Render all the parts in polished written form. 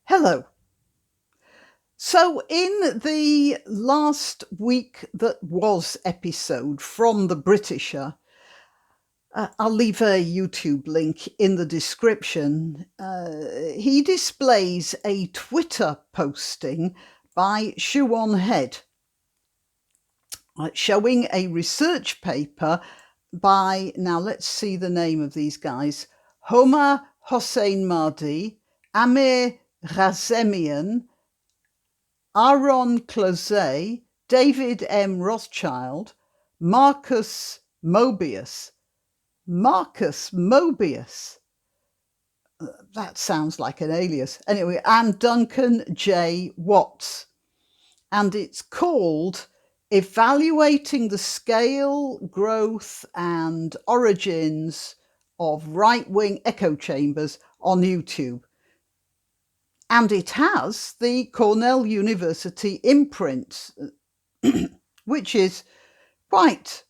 Hello. So, in the last week that was episode from the Britisher, I'll leave a YouTube link in the description. He displays a Twitter posting by Shoe on Head showing a research paper by, now let's see the name of these guys, Homer Hossein Mahdi, Amir Razemian, Aaron Closet, David M. Rothschild, Marcus Mobius. Marcus Mobius. That sounds like an alias. Anyway, and Duncan J. Watts. And it's called Evaluating the Scale, Growth and Origins of Right-Wing Echo Chambers on YouTube. And it has the Cornell University imprint, which is quite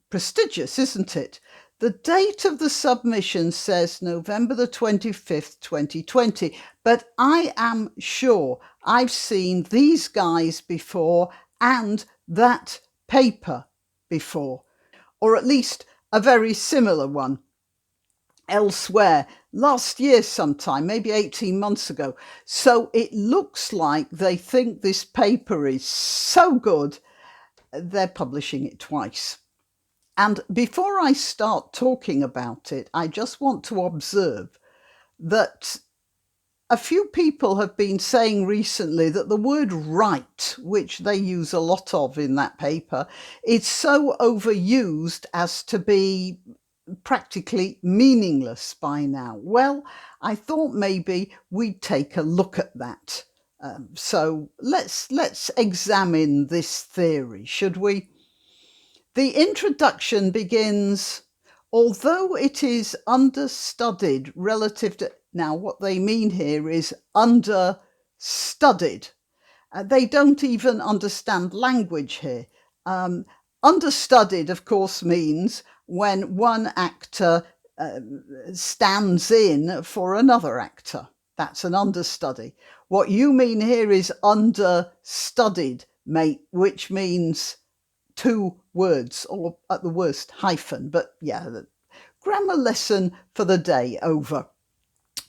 prestigious, isn't it? The date of the submission says November the 25th, 2020, but I am sure I've seen these guys before and that paper before, or at least a very similar one elsewhere last year sometime, maybe 18 months ago. So it looks like they think this paper is so good, they're publishing it twice. And before I start talking about it, I just want to observe that a few people have been saying recently that the word right, which they use a lot of in that paper, is so overused as to be practically meaningless by now. Well, I thought maybe we'd take a look at that. So let's examine this theory, should we? The introduction begins, although it is understudied relative to, now what they mean here is understudied. They don't even understand language here. Understudied, of course, means when one actor stands in for another actor. That's an understudy. What you mean here is understudied, mate, which means two words, or at the worst, hyphen. But yeah, the grammar lesson for the day over.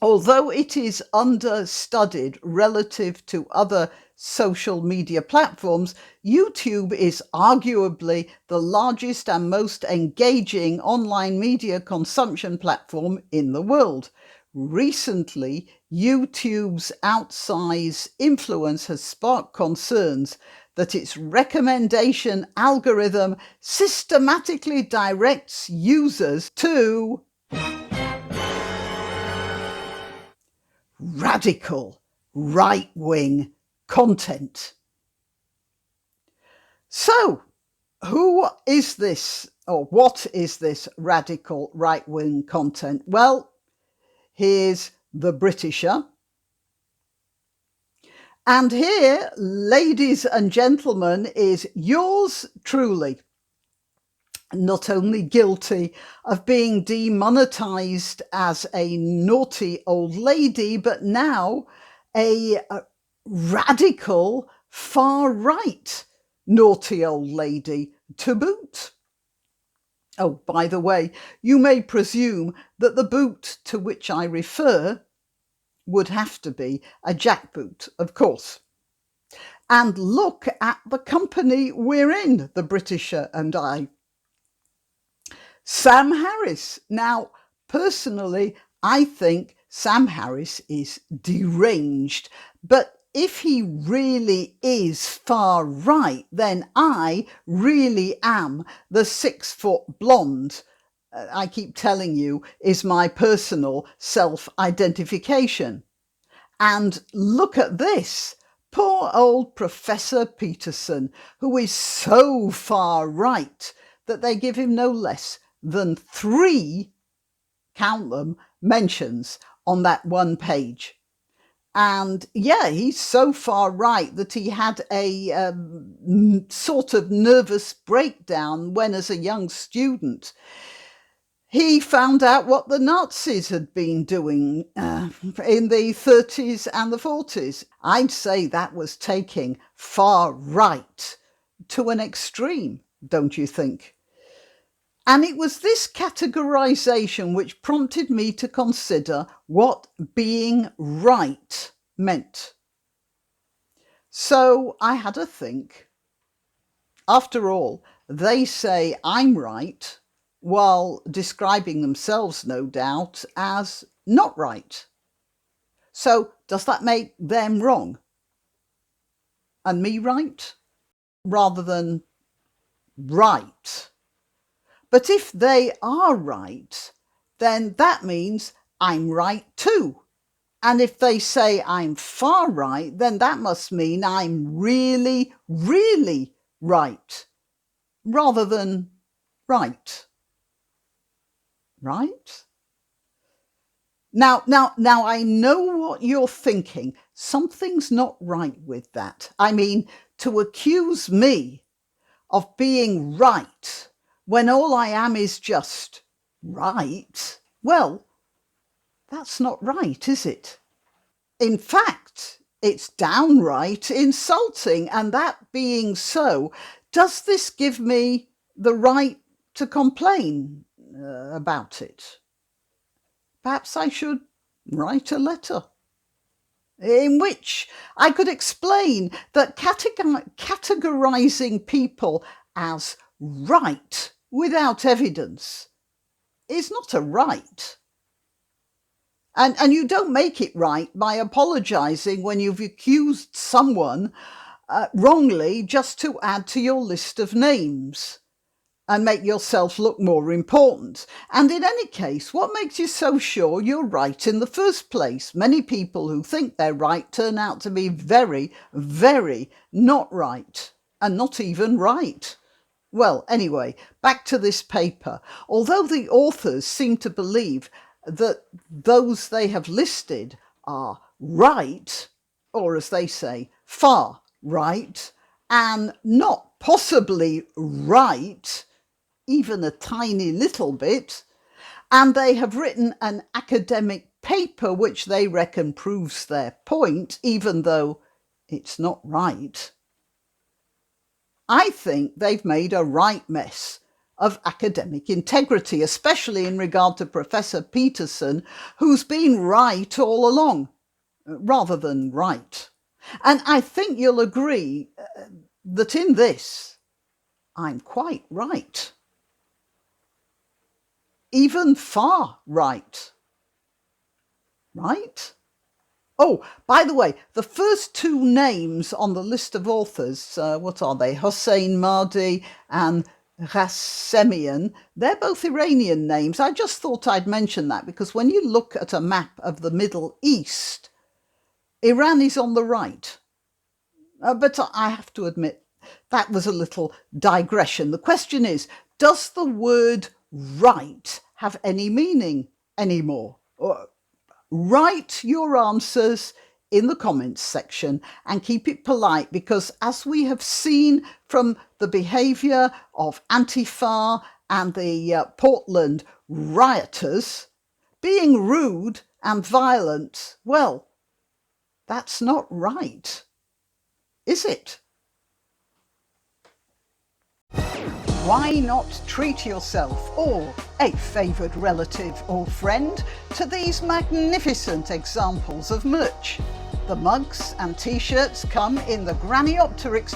Although it is understudied relative to other social media platforms, YouTube is arguably the largest and most engaging online media consumption platform in the world. Recently, YouTube's outsized influence has sparked concerns that its recommendation algorithm systematically directs users to radical right-wing content. So, who is this, or what is this radical right-wing content? Well, here's the Britisher. And here, ladies and gentlemen, is yours truly, not only guilty of being demonetized as a naughty old lady, but now a radical far-right naughty old lady to boot. Oh, by the way, you may presume that the boot to which I refer would have to be a jackboot, of course. And look at the company we're in, the Britisher and I. Sam Harris. Now, personally, I think Sam Harris is deranged, but if he really is far right, then I really am the 6-foot blonde. I keep telling you, is my personal self-identification. And look at this. Poor old Professor Peterson, who is so far right that they give him no less than 3, count them, mentions on that one page. And yeah, he's so far right that he had a sort of nervous breakdown when, as a young student, He found out what the Nazis had been doing in the 30s and the 40s. I'd say that was taking far right to an extreme, don't you think? And it was this categorization which prompted me to consider what being right meant. So I had a think. After all, they say I'm right, while describing themselves, no doubt, as not right. So does that make them wrong? And me right? Rather than right. But if they are right, then that means I'm right too. And if they say I'm far right, then that must mean I'm really, really right, rather than right. Right? Now, I know what you're thinking. Something's not right with that. I mean, to accuse me of being right when all I am is just right, well, that's not right, is it? In fact, it's downright insulting. And that being so, does this give me the right to complain about it? Perhaps I should write a letter in which I could explain that categorizing people as right without evidence is not a right. And you don't make it right by apologizing when you've accused someone wrongly just to add to your list of names and make yourself look more important. And in any case, what makes you so sure you're right in the first place? Many people who think they're right turn out to be very, very not right, and not even right. Well, anyway, back to this paper. Although the authors seem to believe that those they have listed are right, or as they say, far right, and not possibly right, even a tiny little bit, and they have written an academic paper which they reckon proves their point, even though it's not right, I think they've made a right mess of academic integrity, especially in regard to Professor Peterson, who's been right all along, rather than right. And I think you'll agree that in this, I'm quite right. Even far right. Right? Oh, by the way, the first two names on the list of authors, what are they? Hossein Mahdi and Ghassemian. They're both Iranian names. I just thought I'd mention that because when you look at a map of the Middle East, Iran is on the right. But I have to admit, that was a little digression. The question is, does the word right have any meaning anymore? Write your answers in the comments section and keep it polite, because as we have seen from the behaviour of Antifa and the Portland rioters, being rude and violent, well, that's not right, is it? Why not treat yourself or a favoured relative or friend to these magnificent examples of merch? The mugs and t-shirts come in the Granni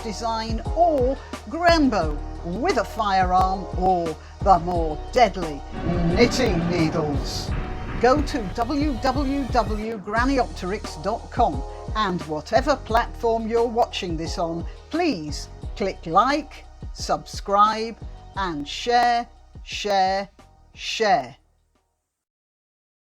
design or Granbo with a firearm or the more deadly knitting needles. Go to www.granniopteryx.com and whatever platform you're watching this on, please click like, subscribe and share.